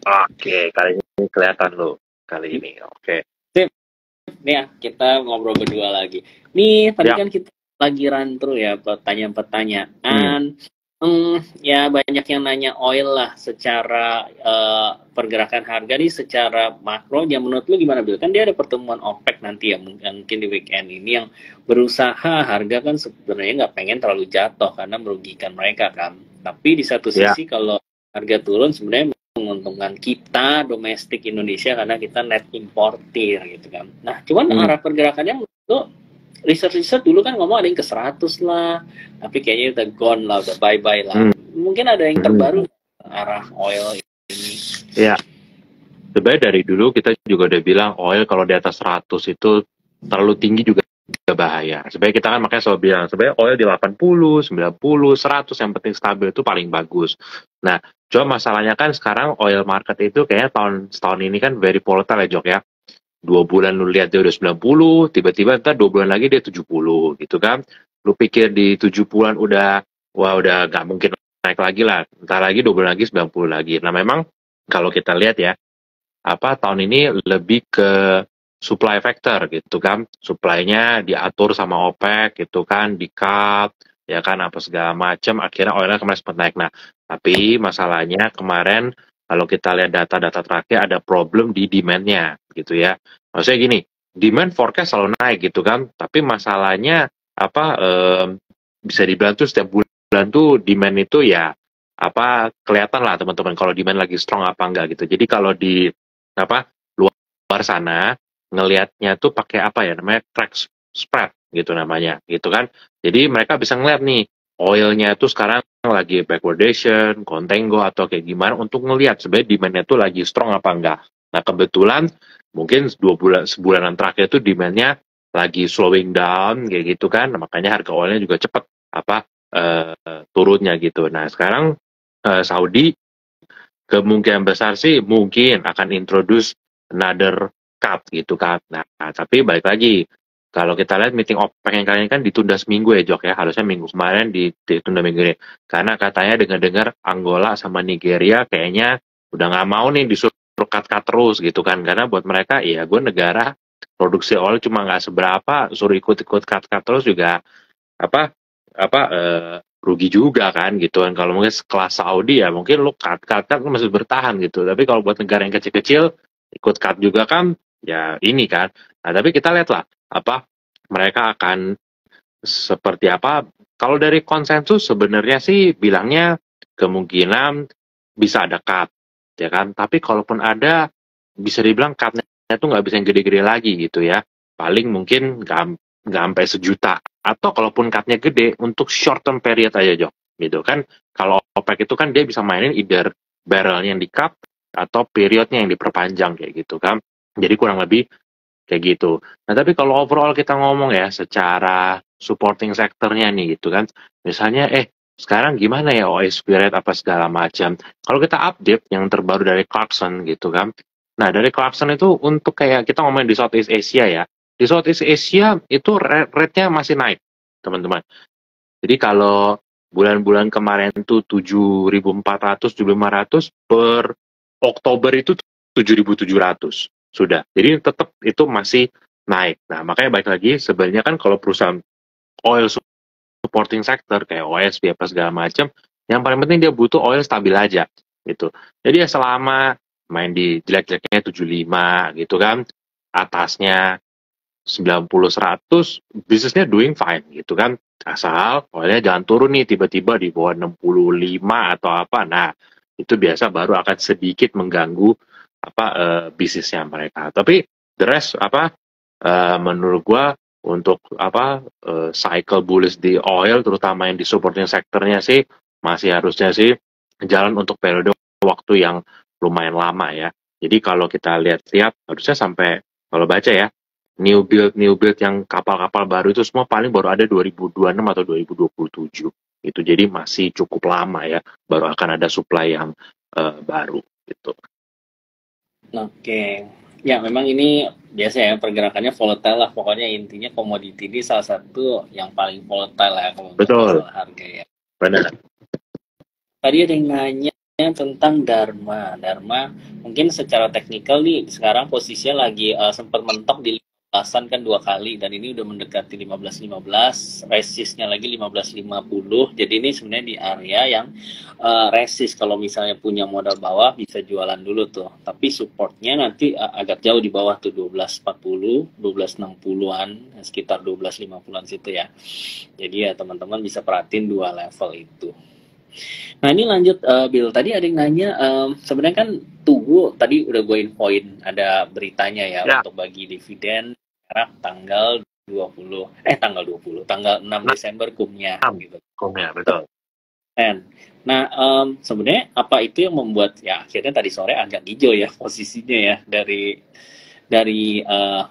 Oke, kali ini kelihatan lo kali ini. Oke. Sip, nih ya, kita ngobrol berdua lagi. Nih, tadi Ya. kan kita lagi run through ya Hmm. pertanyaan-pertanyaan. Ya banyak yang nanya oil lah secara pergerakan harga nih secara makro. Ya menurut lu gimana Bil? Kan dia ada pertemuan OPEC nanti ya mungkin di weekend ini yang berusaha harga kan sebenarnya nggak pengen terlalu jatuh karena merugikan mereka kan. Tapi di satu Ya. sisi kalau harga turun sebenarnya menguntungkan kita domestik Indonesia karena kita net importir gitu kan. Nah, cuman Hmm. arah pergerakannya menurut riset-riset dulu kan ngomong ada yang ke 100 lah, tapi kayaknya udah gone lah, udah bye-bye lah. Hmm. Mungkin ada yang Hmm. terbaru arah oil ini. Ya. Sebenarnya dari dulu kita juga udah bilang oil kalau di atas 100 itu terlalu tinggi juga bahaya. Sebenarnya kita kan makanya selalu bilang sebenarnya oil di 80, 90, 100 yang penting stabil itu paling bagus. Nah, cuma masalahnya kan sekarang oil market itu kayaknya tahun ini kan very volatile ya Jok ya. 2 bulan lu lihat dia udah 90, tiba-tiba ntar 2 bulan lagi dia 70 gitu kan. Lu pikir di 70-an udah, wah udah nggak mungkin naik lagi lah. Ntar lagi 2 bulan lagi 90 lagi. Nah memang kalau kita lihat ya, tahun ini lebih ke supply factor gitu kan, supply-nya diatur sama OPEC gitu kan, di cut ya kan apa segala macam, akhirnya oilnya kemarin sempat naik. Nah tapi masalahnya kemarin kalau kita lihat data-data terakhir ada problem di demand-nya gitu ya. Maksudnya gini, demand forecast selalu naik gitu kan, tapi masalahnya apa bisa dibilang tuh setiap bulan tuh demand itu ya kelihatan lah teman-teman kalau demand lagi strong apa enggak gitu. Jadi kalau di luar sana ngelihatnya tuh pakai apa ya namanya crack spread gitu namanya gitu kan. Jadi mereka bisa ngeliat nih oilnya tuh sekarang lagi backwardation, contango atau kayak gimana untuk ngelihat sebenarnya demandnya tuh lagi strong apa enggak. Nah kebetulan mungkin 2 bulan sebulanan terakhir itu demandnya lagi slowing down kayak gitu kan. Nah, makanya harga oilnya juga cepet turunnya gitu. Nah sekarang Saudi kemungkinan besar sih mungkin akan introduce another cut gitu kan. Nah, tapi balik lagi, kalau kita lihat meeting OPEC yang kali ini kan ditunda seminggu ya Jok ya, harusnya minggu kemarin ditunda minggu ini. Karena katanya dengar-dengar Angola sama Nigeria kayaknya udah nggak mau nih disuruh cut-cut terus gitu kan. Karena buat mereka ya gue negara produksi oil cuma nggak seberapa, suruh ikut-ikut cut-cut terus juga apa rugi juga kan gitu kan. Kalau mungkin kelas Saudi ya mungkin lu cut masih bertahan gitu, tapi kalau buat negara yang kecil-kecil ikut cut juga kan ya ini kan. Nah tapi kita lihat lah mereka akan seperti apa. Kalau dari konsensus sebenarnya sih bilangnya kemungkinan bisa ada cut ya kan, tapi kalaupun ada bisa dibilang cutnya itu nggak bisa yang gede-gede lagi gitu ya, paling mungkin nggak sampai sejuta, atau kalaupun cutnya gede untuk short term period aja Jok gitu kan. Kalau OPEC itu kan dia bisa mainin either barrelnya yang di cut atau periodnya yang diperpanjang kayak gitu kan, jadi kurang lebih kayak gitu. Nah tapi kalau overall kita ngomong ya secara supporting sektornya nih gitu kan, misalnya sekarang gimana ya OSP rate apa segala macam. Kalau kita update yang terbaru dari Clarkson gitu kan, nah dari Clarkson itu untuk kayak kita ngomongin di Southeast Asia ya, di Southeast Asia itu rate-nya masih naik teman-teman. Jadi kalau bulan-bulan kemarin tuh 7.400, 7.500, per Oktober itu 7.700 sudah. Jadi tetap itu masih naik. Nah, makanya baik lagi sebenarnya kan kalau perusahaan oil supporting sector kayak OSP apa segala macam, yang paling penting dia butuh oil stabil aja gitu. Jadi ya selama main di jelek-jeleknya 75 gitu kan, atasnya 90 100, bisnisnya doing fine gitu kan. Asal oilnya jangan turun nih tiba-tiba di bawah 65 atau apa. Nah, itu biasa baru akan sedikit mengganggu bisnisnya mereka. Tapi the rest menurut gua untuk cycle bullish di oil terutama yang di supporting sektornya sih masih harusnya sih jalan untuk periode waktu yang lumayan lama ya. Jadi kalau kita lihat-lihat harusnya sampai, kalau baca ya, new build yang kapal-kapal baru itu semua paling baru ada 2026 atau 2027 itu, jadi masih cukup lama ya baru akan ada supply yang baru gitu. Oke. Ya, memang ini biasa ya pergerakannya volatile lah. Pokoknya intinya komoditi ini salah satu yang paling volatile ya kalau untuk Betul, masalah harga ya. benar. Tadi ada yang nanya tentang Dharma. Dharma mungkin secara teknikal nih sekarang posisinya lagi sempat mentok di 15-an kan 2 kali dan ini udah mendekati 15-15, resistnya lagi 15-50. Jadi ini sebenarnya di area yang resist, kalau misalnya punya modal bawah bisa jualan dulu tuh. Tapi supportnya nanti agak jauh di bawah tuh 12.40, 12.60-an, sekitar 12.50-an situ ya. Jadi ya teman-teman bisa perhatiin dua level itu. Nah ini lanjut Bill, tadi ada yang nanya, sebenarnya kan Tugu tadi udah gue infoin ada beritanya ya untuk bagi dividen sekarang tanggal 6 Desember kumnya gitu. Kumnya, betul. Nah sebenarnya apa itu yang membuat ya akhirnya tadi sore agak hijau ya posisinya ya dari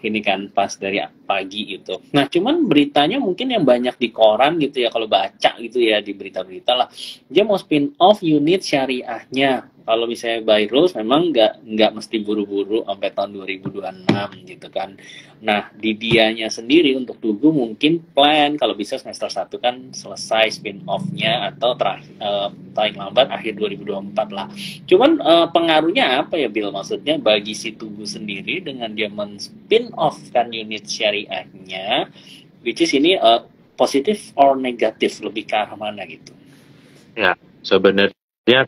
ini kan pas dari pagi gitu. Nah, cuman beritanya mungkin yang banyak di koran gitu ya, kalau baca gitu ya di berita-berita lah, dia mau spin off unit syariahnya. Kalau misalnya buy rules memang nggak mesti buru-buru sampai tahun 2026 gitu kan. Nah, di dianya sendiri untuk Tugu mungkin plan kalau bisa semester 1 kan selesai spin off-nya atau paling lambat akhir 2024 lah. Cuman pengaruhnya apa ya Bill? Maksudnya bagi si Tugu sendiri dengan dia men-spin off kan unit syariahnya, which is ini positif or negatif, lebih ke arah mana gitu? Ya, sebenarnya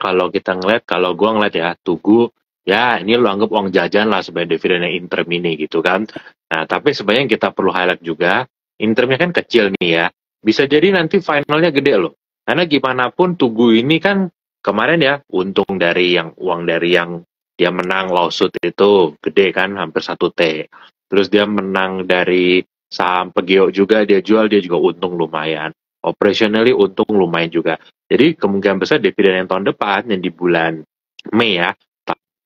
kalau kita ngeliat, kalau gua ngeliat ya, Tugu, ya ini lo anggap uang jajan lah sebagai dividen yang interim ini gitu kan. Nah, tapi sebenarnya yang kita perlu highlight juga, interimnya kan kecil nih ya. Bisa jadi nanti finalnya gede loh. Karena gimana pun Tugu ini kan kemarin ya, untung dari yang uang dari yang dia menang lawsuit itu gede kan, hampir 1 T. Terus dia menang dari saham Pegeo juga, dia jual, dia juga untung lumayan. Operationally untung lumayan juga. Jadi kemungkinan besar dividen yang tahun depan, yang di bulan Mei ya,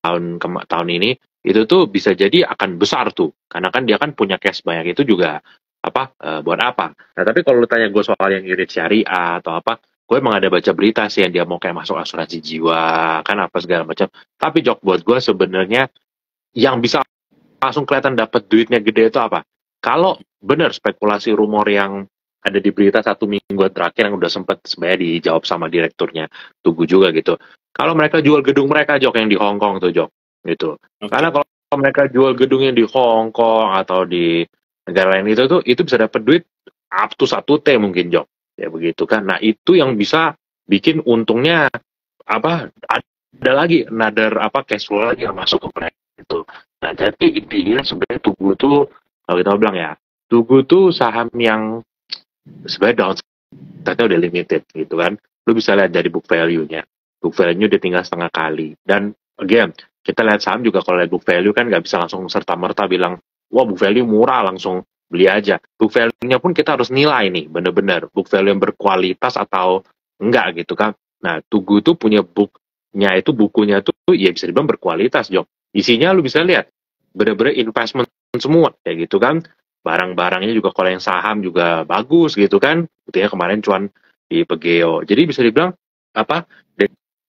tahun ini, itu tuh bisa jadi akan besar tuh. Karena kan dia kan punya cash banyak, itu juga buat apa. Nah tapi kalau lu tanya gue soal yang irit syariah atau apa, gue emang ada baca berita sih yang dia mau kayak masuk asuransi jiwa, kan apa segala macam. Tapi Jok, buat gue sebenarnya yang bisa langsung kelihatan dapat duitnya gede itu apa? Kalau benar spekulasi rumor yang ada di berita 1 minggu terakhir yang udah sempat sebenarnya dijawab sama direkturnya Tugu juga gitu. Kalau mereka jual gedung mereka Jok yang di Hong Kong tuh Jok gitu. Okay. Karena kalau mereka jual gedung yang di Hong Kong atau di negara lain itu bisa dapat duit up to 1 T mungkin Jok. Ya begitu kan. Nah, itu yang bisa bikin untungnya ada lagi another cash flow lagi yang masuk ke mereka itu. Nah, jadi intinya sebenarnya Tugu tuh kalau kita bilang ya, Tugu tuh saham yang sebenarnya downside-nya udah limited gitu kan. Lu bisa lihat dari book value-nya. Book value-nya udah tinggal setengah kali. Dan again, kita lihat saham juga kalau lihat book value kan nggak bisa langsung serta-merta bilang, wah book value murah langsung beli aja. Book value-nya pun kita harus nilai nih, bener-bener. Book value yang berkualitas atau enggak gitu kan. Nah, Tugu tuh punya bukunya tuh ya bisa dibilang berkualitas, Jok. Isinya lu bisa lihat, bener-bener investment semua, kayak gitu kan. Barang-barangnya juga kalau yang saham juga bagus gitu kan. Buktinya kemarin cuan di Pegeo. Jadi bisa dibilang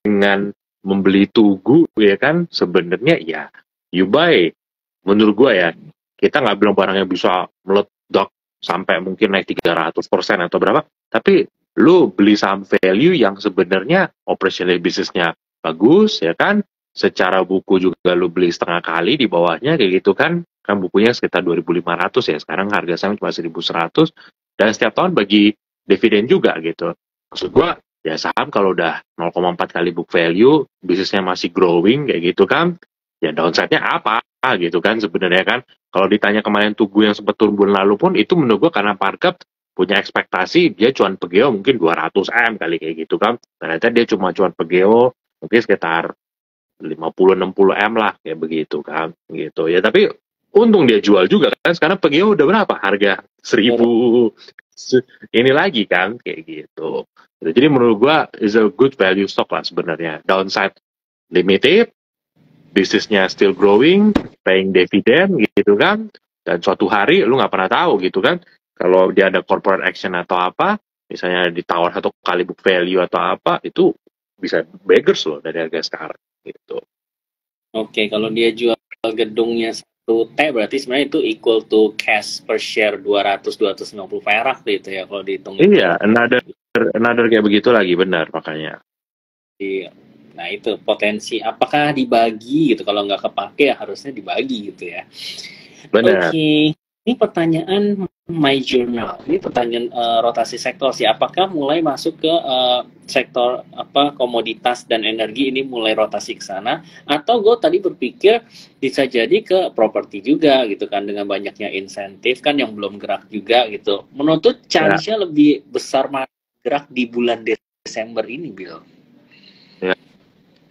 dengan membeli Tugu ya kan sebenarnya ya you buy. Menurut gua ya, kita nggak bilang barangnya bisa meledak sampai mungkin naik 300% atau berapa, tapi lu beli saham value yang sebenarnya operational bisnisnya bagus ya kan, secara buku juga lu beli setengah kali di bawahnya kayak gitu kan bukunya sekitar 2.500 ya, sekarang harga saham cuma 1.100 dan setiap tahun bagi dividen juga gitu. Maksud gua ya saham kalau udah 0,4 kali book value, bisnisnya masih growing kayak gitu kan, ya downside-nya apa gitu kan sebenarnya kan. Kalau ditanya kemarin Tugu yang sempat turun bulan lalu pun itu menurut gua karena market punya ekspektasi dia cuan Pegeo mungkin 200 M kali kayak gitu kan. Ternyata dia cuma cuan Pegeo mungkin sekitar 50-60 M lah kayak begitu kan gitu ya. Tapi untung dia jual juga kan, sekarang Pegeo udah berapa harga 1.000 ini lagi kan kayak gitu. Jadi menurut gua is a good value stock lah sebenarnya. Downside limited, bisnisnya still growing, paying dividend gitu kan, dan suatu hari lu nggak pernah tahu gitu kan, kalau dia ada corporate action atau apa, misalnya ditawar 1 kali book value atau apa, itu bisa beggars loh dari harga sekarang gitu. Oke, kalau dia jual gedungnya 1 T berarti sebenarnya itu equal to cash per share 200-250 perak gitu ya kalau dihitung. Iya, another kayak begitu lagi, benar makanya. Iya. Nah itu potensi apakah dibagi gitu, kalau nggak kepake ya harusnya dibagi gitu ya. Benar. Oke, ini pertanyaan My Journal. Ini pertanyaan rotasi sektor sih. Apakah mulai masuk ke sektor apa komoditas dan energi ini mulai rotasi ke sana? Atau gue tadi berpikir bisa jadi ke properti juga gitu kan dengan banyaknya insentif kan yang belum gerak juga gitu. Menurut tuh Ya, chance-nya lebih besar gerak di bulan Desember ini, Bill. ya.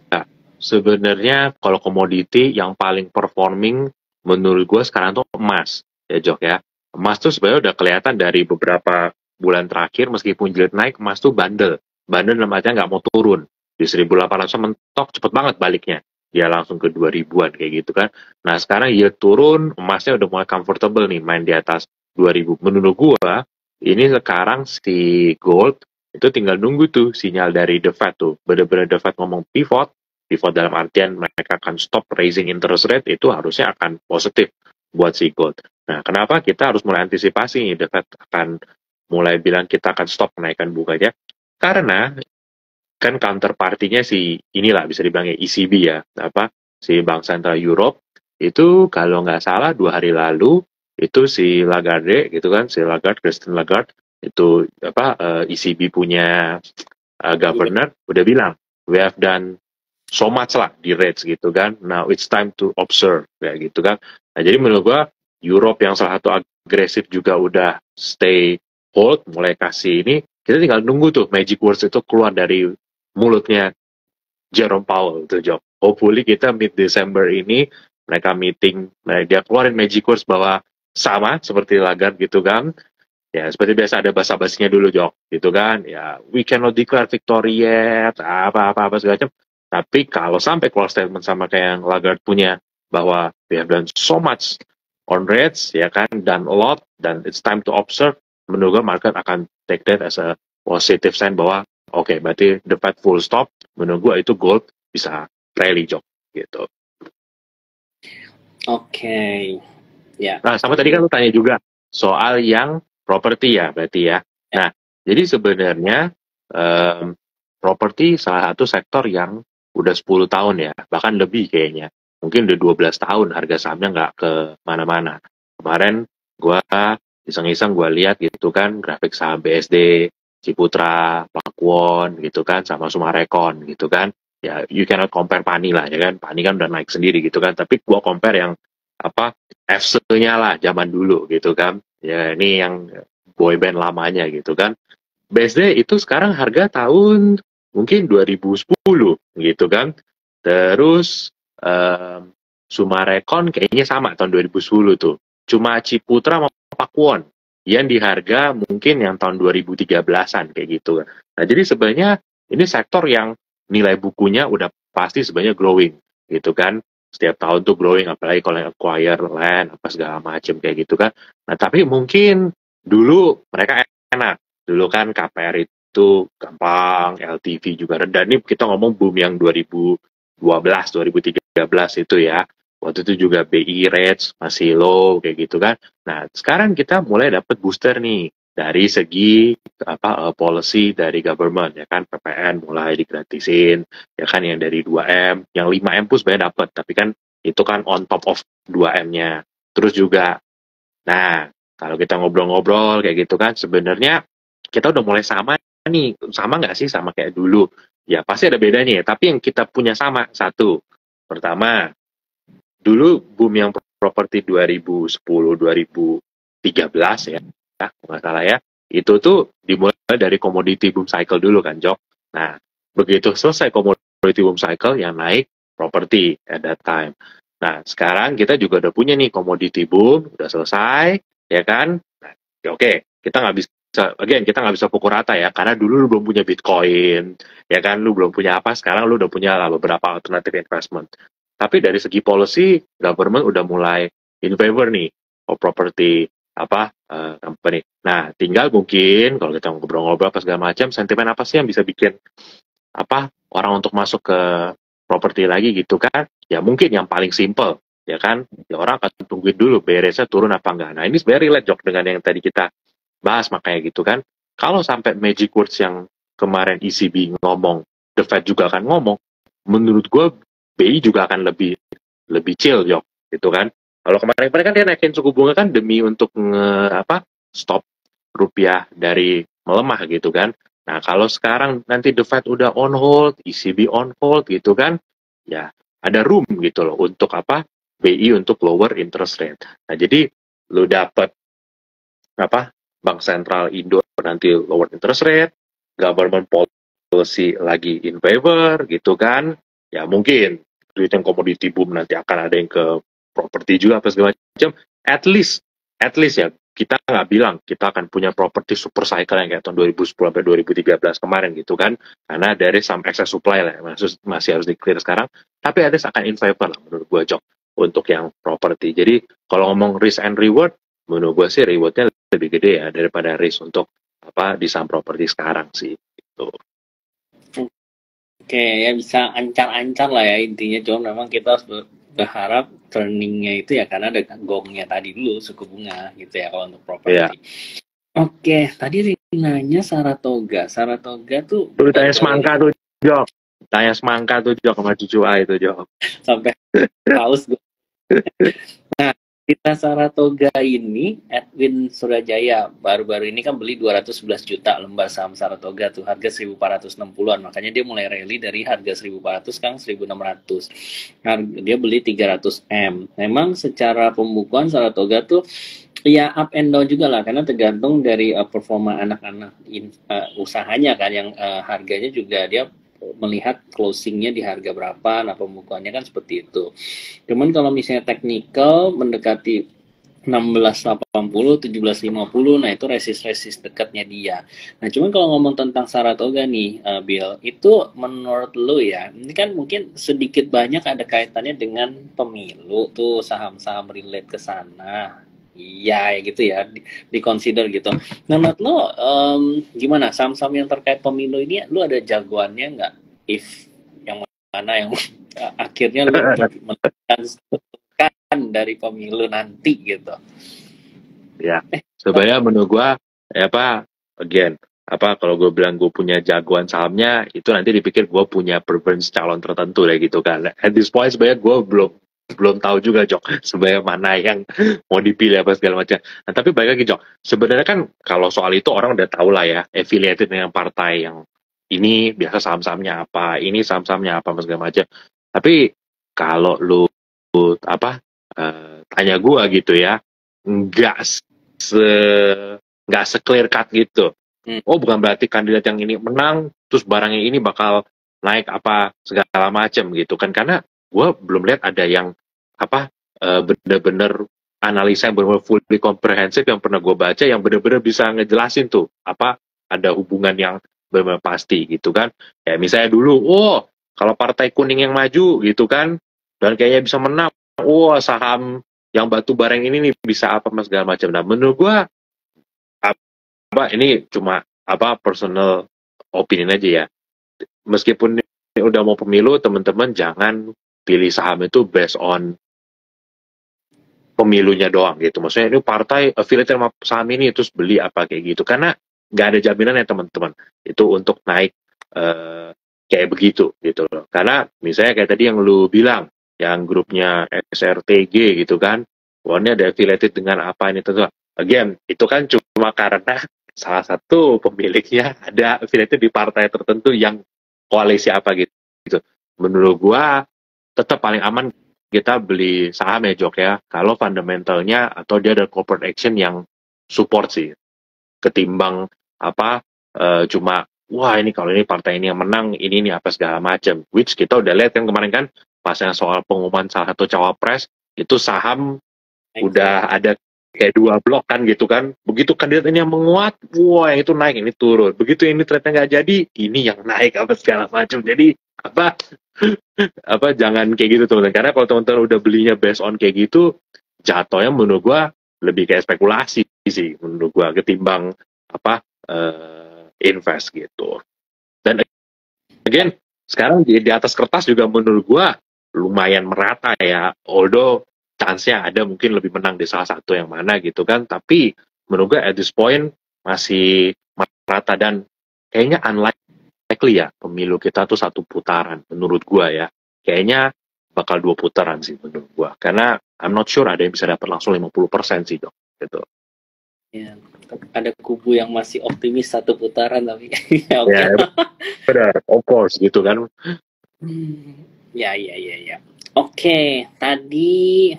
Ya. Sebenarnya kalau komoditi yang paling performing menurut gue sekarang tuh emas, ya Jok ya. Emas tuh sebenarnya udah kelihatan dari beberapa bulan terakhir, meskipun jilid naik, emas tuh bandel. Bandel dalam artian nggak mau turun. Di 1.800 mentok, cepet banget baliknya. Dia langsung ke 2.000-an kayak gitu kan. Nah sekarang yield turun, emasnya udah mulai comfortable nih, main di atas 2.000. Menurut gue, ini sekarang si gold itu tinggal nunggu tuh sinyal dari The Fed tuh. Bener-bener The Fed ngomong pivot, pivot dalam artian mereka akan stop raising interest rate, itu harusnya akan positif buat si gold. Nah, kenapa kita harus mulai antisipasi The Fed akan mulai bilang kita akan stop menaikkan bunganya? Karena kan counterpartinya si inilah bisa dibilang ECB ya, apa si Bank Sentral Europe itu kalau nggak salah 2 hari lalu itu si Lagarde gitu kan, si Lagarde, Christine Lagarde itu apa ECB punya governor udah bilang we have done so much lah di rates gitu kan. Now it's time to observe kayak gitu kan. Nah jadi menurut gua Europe yang salah satu agresif juga udah stay hold, mulai kasih ini. Kita tinggal nunggu tuh magic words itu keluar dari mulutnya Jerome Powell tuh Job. Hopefully kita mid December ini mereka meeting, dia keluarin magic words bahwa sama seperti Lagarde gitu kan. Ya seperti biasa ada basa-basinya dulu Jok gitu kan. Ya we cannot declare victory yet, apa-apa segala macam. Tapi kalau sampai keluar statement sama kayak yang Lagarde punya bahwa we have done so much on rates ya kan, dan a lot, dan it's time to observe, menurut gue market akan take that as a positive sign bahwa oke, berarti the Fed full stop. Menurut gue itu gold bisa rally Jok gitu. Oke, ya. Nah, sama tadi kan lu tanya juga soal yang properti ya, berarti ya. Nah, jadi sebenarnya properti salah satu sektor yang udah 10 tahun ya, bahkan lebih kayaknya. Mungkin udah 12 tahun harga sahamnya nggak ke mana-mana. Kemarin gua iseng-iseng gua lihat gitu kan grafik saham BSD, Ciputra, Pakuwon gitu kan, sama Sumarekon gitu kan. Ya, you cannot compare Pani lah ya kan. Pani kan udah naik sendiri gitu kan. Tapi gua compare yang apa FC-nya lah zaman dulu gitu kan. Ya ini yang boyband lamanya gitu kan. BSD itu sekarang harga tahun mungkin 2010 gitu kan. Terus Sumarekon kayaknya sama tahun 2010 tuh. Cuma Ciputra sama Pakuwon yang di harga mungkin yang tahun 2013-an kayak gitu. Nah, jadi sebenarnya ini sektor yang nilai bukunya udah pasti sebenarnya growing gitu kan. Setiap tahun tuh growing, apalagi kalau acquire land apa segala macam kayak gitu kan. Nah, tapi mungkin dulu mereka enak. Dulu kan KPR itu gampang, LTV juga rendah. Ini kita ngomong boom yang 2012, 2013 itu ya. Waktu itu juga BI rates masih low kayak gitu kan. Nah, sekarang kita mulai dapat booster nih dari segi apa policy dari government ya kan, PPN mulai digratisin ya kan, yang dari 2M, yang 5M pun sebenarnya dapat, tapi kan itu kan on top of 2M-nya. Terus juga nah, kalau kita ngobrol-ngobrol kayak gitu kan, sebenarnya kita udah mulai sama nih. Sama nggak sih sama kayak dulu? Ya pasti ada bedanya ya, tapi yang kita punya sama satu. Pertama, dulu boom yang properti 2010 2013 ya, nggak salah ya, itu tuh dimulai dari commodity boom cycle dulu kan Jok. Nah begitu selesai commodity boom cycle, yang naik properti at that time. Nah sekarang kita juga udah punya nih commodity boom udah selesai ya kan. Nah, ya oke, kita nggak bisa again, kita nggak bisa pukul rata ya, karena dulu lu belum punya Bitcoin ya kan, lu belum punya apa, sekarang lu udah punya lah beberapa alternative investment. Tapi dari segi policy, government udah mulai in favor nih of property apa company. Nah, tinggal mungkin kalau kita ngobrol-ngobrol apa segala macam, sentimen apa sih yang bisa bikin apa orang untuk masuk ke properti lagi gitu kan? Ya mungkin yang paling simple ya kan, ya orang akan tungguin dulu beresnya turun apa enggak. Nah ini sebenarnya relate Jok dengan yang tadi kita bahas, makanya gitu kan. Kalau sampai magic words yang kemarin ECB ngomong, The Fed juga akan ngomong, menurut gue BI juga akan lebih chill Jok, gitu kan. Kalau kemarin-kemarin kan dia naikin suku bunga kan demi untuk stop rupiah dari melemah gitu kan. Nah, kalau sekarang nanti the Fed udah on hold, ECB on hold gitu kan, ya ada room gitu loh untuk BI untuk lower interest rate. Nah, jadi lu dapat Bank Sentral Indo nanti lower interest rate, government policy lagi in favor gitu kan. Ya mungkin duit yang komoditi boom nanti akan ada yang ke properti juga apa segala macam. At least ya kita nggak bilang kita akan punya properti super cycle yang kayak tahun 2010 sampai 2013 kemarin gitu kan, karena dari some excess supply lah, masih harus di clear sekarang, tapi ada akan in favor lah menurut gue Jok untuk yang properti. Jadi kalau ngomong risk and reward, menurut gue sih rewardnya lebih gede ya daripada risk untuk di saham properti sekarang sih gitu. Oke, ya bisa ancar-ancar lah ya intinya. Cuma memang kita harus berharap turningnya itu ya karena ada gongnya tadi dulu suku bunga gitu ya kalau untuk properti. Yeah. Oke, tadi nanya Saratoga. Saratoga tuh tanya semangka tuh Jok. Tanya semangka tuh Jok sama cucu A itu Jok. Sampai haus gue. Nah, kita Saratoga ini, Edwin Surajaya baru-baru ini kan beli 211 juta lembar saham Saratoga tuh, harga 1460-an. Makanya dia mulai rally dari harga 1400 sekarang 1600. Dia beli 300 M. Memang secara pembukuan Saratoga tuh ya up and down juga lah, karena tergantung dari performa anak-anak usahanya kan, yang harganya juga dia melihat closingnya di harga berapa. Nah, pembukuannya kan seperti itu. Cuman kalau misalnya technical mendekati 1680, 1750, nah itu resist dekatnya dia. Nah, cuman kalau ngomong tentang Saratoga nih, Bill, itu menurut lu ya, ini kan mungkin sedikit banyak ada kaitannya dengan pemilu tuh, saham-saham relate ke sana. Iya, gitu ya, di consider gitu. Nah, menurut lo gimana saham-saham yang terkait pemilu ini? Lu ada jagoannya nggak? If yang mana yang akhirnya lu menentukan dari pemilu nanti gitu? Ya, sebenarnya menurut gua again, kalau gue bilang gue punya jagoan sahamnya, itu nanti dipikir gue punya preference calon tertentu deh gitu kan. At this point sebenarnya gue belum tahu juga Jok sebenarnya mana yang mau dipilih apa segala macam. Nah, tapi balik lagi Jok, sebenarnya kan kalau soal itu orang udah tahu lah ya, affiliated dengan partai yang ini biasa saham-sahamnya apa, ini saham-sahamnya apa segala macam. Tapi kalau lu tanya gue gitu ya, nggak se-clear cut gitu. Oh, bukan berarti kandidat yang ini menang terus barangnya ini bakal naik apa segala macam gitu kan, karena gue belum lihat ada yang benar-benar analisa yang benar-benar fully komprehensif yang pernah gue baca yang benar-benar bisa ngejelasin tuh ada hubungan yang benar-benar pasti gitu kan. Ya misalnya dulu, kalau partai kuning yang maju gitu kan dan kayaknya bisa menang, saham yang batu bareng ini nih bisa apa segala macam. Nah, menurut gue ini cuma personal opinion aja ya. Meskipun ini udah mau pemilu, teman-teman jangan pilih saham itu based on pemilunya doang gitu. Maksudnya ini partai affiliate sama saham ini terus beli apa kayak gitu, karena nggak ada jaminan ya teman-teman itu untuk naik kayak begitu gitu loh. Karena misalnya kayak tadi yang lu bilang, yang grupnya SRTG gitu kan, ini ada affiliated dengan apa ini tentu. Again, itu kan cuma karena salah satu pemiliknya ada affiliated di partai tertentu yang koalisi apa gitu. Menurut gua tetap paling aman kita beli saham ya Jok ya, kalau fundamentalnya atau dia ada corporate action yang support sih, ketimbang cuma wah ini kalau ini partai ini yang menang ini apa segala macam, which kita udah lihat kan kemarin kan pas yang soal pengumuman salah satu cawapres itu saham udah ada kayak 2 blok kan gitu kan, begitu kandidat ini yang menguat, wah yang itu naik, ini turun, begitu ini ternyata nggak jadi, ini yang naik apa segala macam. Jadi jangan kayak gitu teman-teman, karena kalau teman-teman udah belinya based on kayak gitu, jatuhnya menurut gua lebih kayak spekulasi sih menurut gua ketimbang invest gitu. Dan again sekarang di atas kertas juga menurut gua lumayan merata ya, although chance-nya ada mungkin lebih menang di salah satu yang mana gitu kan, tapi menurut gue at this point masih merata dan kayaknya unlikely likely ya pemilu kita tuh 1 putaran menurut gua ya. Kayaknya bakal 2 putaran sih menurut gua. Karena I'm not sure ada yang bisa dapat langsung 50% sih, Dok. Gitu. Ya, ada kubu yang masih optimis 1 putaran tapi ya oke. Ya, benar, of course gitu kan. Ya, ya, ya, ya. Oke, tadi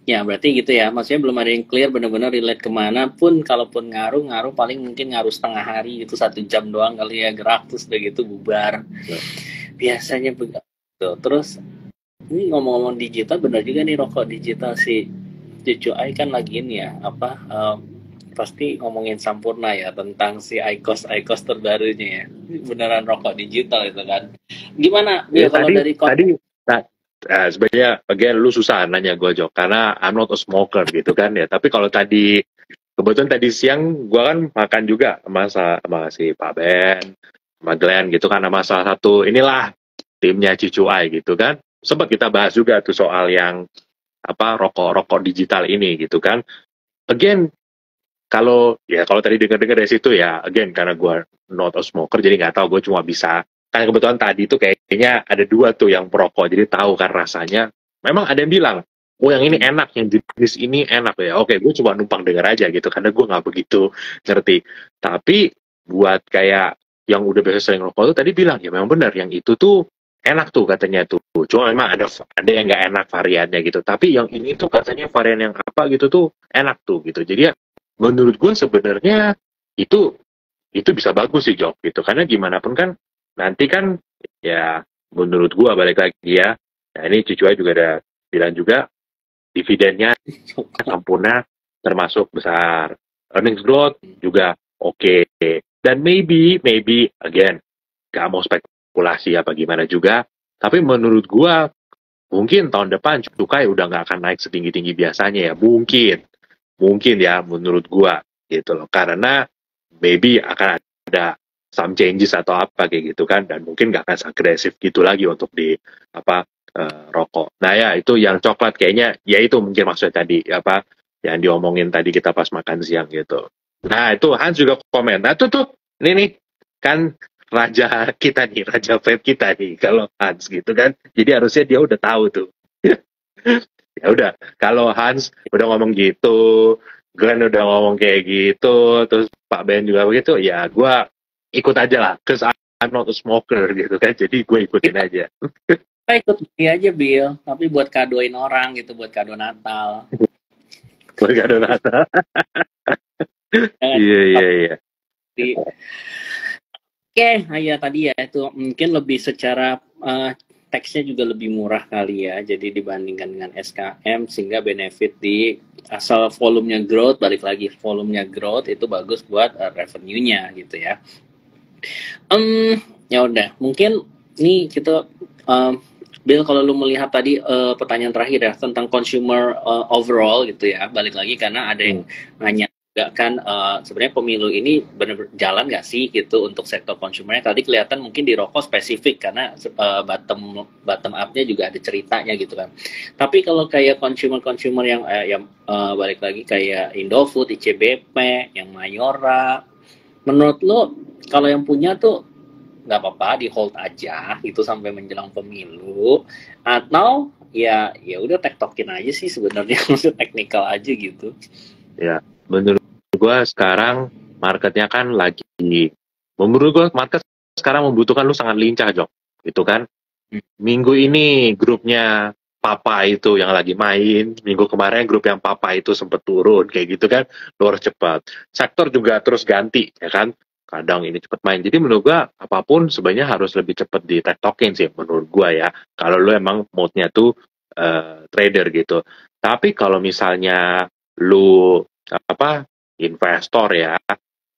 ya berarti gitu ya. Maksudnya belum ada yang clear benar-benar relate kemana pun. Kalaupun ngaruh paling mungkin ngaruh setengah hari gitu, 1 jam doang kali ya gerak terus udah gitu bubar. Biasanya begitu. Terus ini ngomong-ngomong digital, benar juga nih rokok digital si Cucu Ai kan lagi ini ya apa pasti ngomongin Sampurna ya tentang si IQOS terbarunya ya. Beneran rokok digital itu kan. Gimana Bill Ya, kalau dari sebenarnya again lu susah nanya gue, Jok, karena I'm not a smoker gitu kan ya. Tapi kalau tadi kebetulan tadi siang gue kan makan juga sama si Pak Ben, sama Glenn gitu kan, sama salah satu inilah timnya Cicuai gitu kan. Sempat kita bahas juga tuh soal yang apa rokok digital ini gitu kan. Again, kalau tadi dengar-dengar dari situ ya, again karena gue not a smoker jadi nggak tahu, gue cuma bisa kan kebetulan tadi itu kayaknya ada 2 tuh yang perokok jadi tahu kan rasanya. Memang ada yang bilang, oh yang ini enak, yang jenis ini enak ya. Oke, gue cuma numpang denger aja gitu karena gue nggak begitu ngerti. Tapi buat kayak yang udah biasa sering rokok tuh tadi bilang ya memang benar yang itu tuh enak tuh katanya tuh. Cuma memang ada yang nggak enak variannya gitu. Tapi yang ini tuh katanya varian yang apa gitu tuh enak tuh gitu. Jadi ya menurut gue sebenarnya itu bisa bagus sih, Jok, gitu karena gimana pun kan nanti kan ya menurut gue balik lagi ya, nah ini Cucuai juga ada bilang juga dividennya Sampurna termasuk besar, earnings growth juga oke. Dan maybe again gak mau spekulasi apa gimana juga, tapi menurut gue mungkin tahun depan cukai udah nggak akan naik setinggi-tinggi biasanya ya, mungkin ya menurut gua gitu loh, karena maybe akan ada some changes atau apa kayak gitu kan, dan mungkin nggak akan agresif gitu lagi untuk di apa rokok. Nah ya itu yang coklat kayaknya ya itu mungkin maksudnya tadi apa yang diomongin tadi kita pas makan siang gitu. Nah itu Hans juga komen, nah tuh ini nih kan raja kita nih, raja vape kita nih kalau Hans gitu kan, jadi harusnya dia udah tahu tuh. Ya udah, kalau Hans udah ngomong gitu, Glenn udah ngomong kayak gitu, terus Pak Ben juga begitu, ya gue ikut aja lah, cause I'm not a smoker gitu kan, jadi gue ikutin aja. kita ikut beli aja Bill, tapi buat kadoin orang gitu, buat kado Natal. Buat kado Natal. Iya. Oke, ya tadi ya itu mungkin lebih secara teksnya juga lebih murah kali ya, jadi dibandingkan dengan SKM sehingga benefit di asal volumenya growth, balik lagi volumenya growth itu bagus buat revenue-nya gitu ya. Ya udah, mungkin nih kita Bill kalau lu melihat tadi pertanyaan terakhir ya tentang consumer overall gitu ya, balik lagi karena ada yang nanya juga kan sebenarnya pemilu ini benar-benar jalan nggak sih gitu untuk sektor konsumernya. Tadi kelihatan mungkin di rokok spesifik karena bottom up-nya juga ada ceritanya gitu kan. Tapi kalau kayak consumer yang balik lagi kayak Indofood, ICBP, yang Mayora, menurut lo kalau yang punya tuh nggak apa-apa di hold aja itu sampai menjelang pemilu, atau ya udah tektokin aja sih sebenarnya, maksud teknikal aja gitu. Ya, menurut gue sekarang marketnya kan lagi, menurut gue market sekarang membutuhkan lu sangat lincah, Jok, gitu kan. Minggu ini grupnya Papa itu yang lagi main, minggu kemarin grup yang Papa itu sempat turun kayak gitu kan, lu harus cepat. Sektor juga terus ganti ya kan, kadang ini cepat main. Jadi menurut gua apapun sebenarnya harus lebih cepat di tektokin sih menurut gua ya, kalau lu emang mode-nya tuh trader gitu. Tapi kalau misalnya lu apa investor ya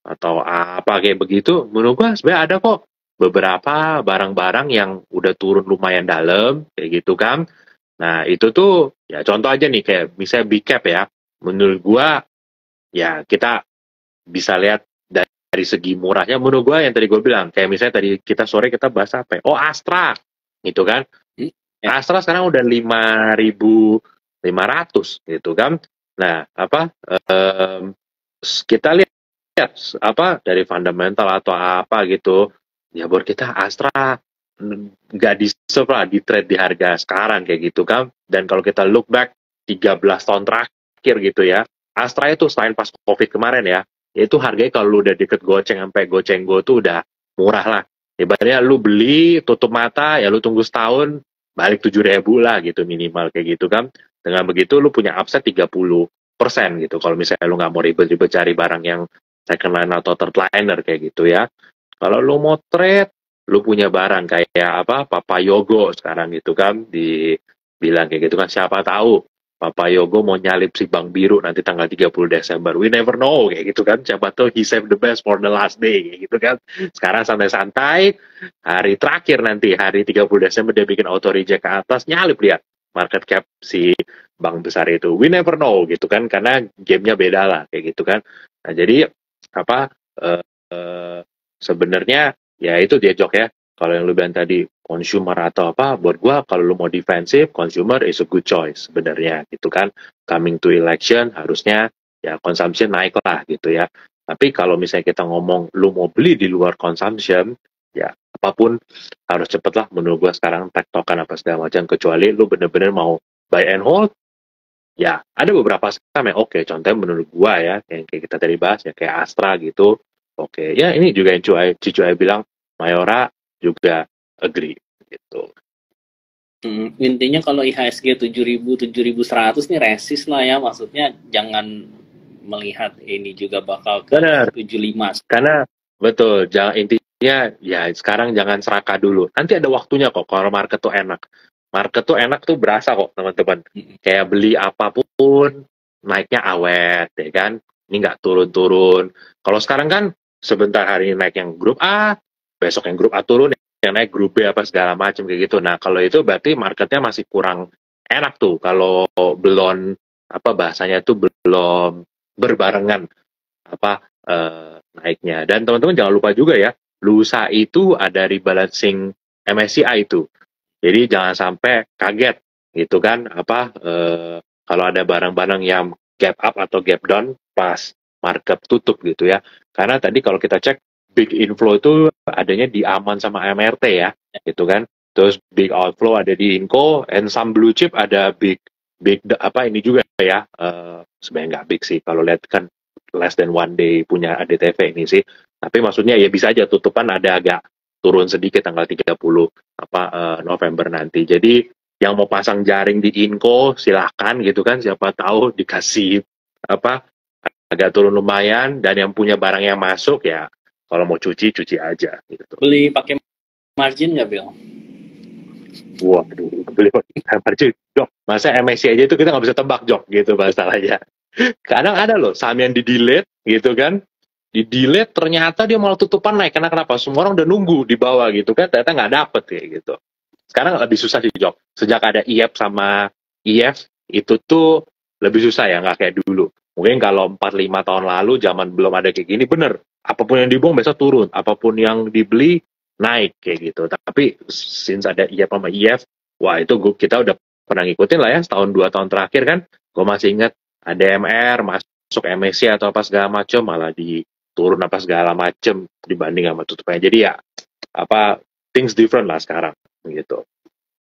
atau apa kayak begitu, menurut gua sebenarnya ada kok beberapa barang-barang yang udah turun lumayan dalam kayak gitu kan. Nah itu tuh ya contoh aja nih kayak misalnya big cap ya, menurut gua ya kita bisa lihat dari segi murahnya. Menurut gua yang tadi gue bilang kayak misalnya tadi kita sore kita bahas apa ya? Oh Astra gitu kan. Astra sekarang udah 5.500 gitu kan. Nah apa kita lihat apa dari fundamental atau apa gitu, ya buat kita Astra nggak deserve lah di trade di harga sekarang kayak gitu kan. Dan kalau kita look back 13 tahun terakhir gitu ya, Astra itu selain pas COVID kemarin ya, itu harganya kalau lu udah deket goceng sampai goceng go tuh udah murah lah. Ibaratnya lu beli tutup mata ya lu tunggu setahun balik 7.000 lah gitu minimal kayak gitu kan. Dengan begitu lu punya upside 30% gitu. Kalau misalnya lu nggak mau ribet-ribet cari barang yang second line atau third liner kayak gitu ya. Kalau lu mau trade, lu punya barang kayak apa Papa Yogo sekarang gitu kan dibilang kayak gitu kan siapa tahu Papa Yogo mau nyalip si Bang Biru nanti tanggal 30 Desember. We never know kayak gitu kan. Siapa tahu he saved the best for the last day kayak gitu kan. Sekarang santai-santai, hari terakhir nanti hari 30 Desember dia bikin auto reject ke atas nyalip lihat market cap si Bang besar itu. We never know gitu kan karena gamenya beda lah kayak gitu kan. Nah, jadi apa uh, uh, sebenarnya ya itu dia Jok ya. Kalau yang lu bilang tadi consumer atau apa, buat gua kalau lu mau defensif, consumer is a good choice sebenarnya gitu kan. Coming to election harusnya ya consumption naik lah gitu ya. Tapi kalau misalnya kita ngomong lu mau beli di luar consumption, ya apapun harus cepet lah menurut gua sekarang tektokan apa segala macam kecuali lu bener-bener mau buy and hold. Ya, ada beberapa saham yang oke. Contohnya menurut gua ya, yang kayak kita tadi bahas ya kayak Astra gitu. Oke, ya ini juga yang Cicuai bilang Mayora juga agree gitu. Intinya kalau IHSG 7.100 nih resist lah ya, maksudnya jangan melihat ini juga bakal ke Benar, 75. karena betul, jangan intinya ya sekarang jangan serakah dulu. Nanti ada waktunya kok kalau market tuh enak. Market tuh enak tuh berasa kok teman-teman. Kayak beli apapun naiknya awet ya kan. Ini nggak turun-turun. Kalau sekarang kan sebentar hari ini naik yang grup A, besok yang grup A turun, yang naik grup B apa segala macam kayak gitu. Nah, kalau itu berarti marketnya masih kurang enak tuh kalau belum apa bahasanya tuh belum berbarengan apa naiknya. Dan teman-teman jangan lupa juga ya, lusa itu ada rebalancing MSCI itu. Jadi jangan sampai kaget gitu kan apa kalau ada barang-barang yang gap up atau gap down pas market tutup gitu ya. Karena tadi kalau kita cek big inflow itu adanya di Aman sama MRT ya, gitu kan. Terus big outflow ada di Inco, and some blue chip ada big apa ini juga ya. Sebenarnya nggak big sih kalau lihat kan less than one day punya ADTV ini sih. Tapi maksudnya ya bisa aja tutupan ada agak turun sedikit tanggal 30 apa November nanti. Jadi yang mau pasang jaring di Inco silahkan gitu kan, siapa tahu dikasih apa agak turun lumayan, dan yang punya barang yang masuk ya kalau mau cuci aja gitu. Beli pakai margin nggak, Bill? Waduh, beli pakai margin, Jok. Masa MSCI aja itu kita nggak bisa tebak, Jok, gitu masalahnya. Kadang ada loh saham yang di-delete gitu kan, di-delete ternyata dia malah tutupan naik. Karena kenapa? Semua orang udah nunggu di bawah gitu kan, ternyata nggak dapet kayak gitu. Sekarang lebih susah sih, Jok. Sejak ada IF sama IF, itu tuh lebih susah ya, nggak kayak dulu. Mungkin kalau 4-5 tahun lalu, zaman belum ada kayak gini, bener. Apapun yang dibuang besok turun. Apapun yang dibeli, naik kayak gitu. Tapi since ada IF sama IF, wah itu kita udah pernah ngikutin lah ya, setahun 2 tahun terakhir kan. Gue masih ingat ada MR, masuk MSC atau apa segala macam, malah turun apa segala macam dibanding sama tutupnya. Jadi ya, apa, things different lah sekarang gitu.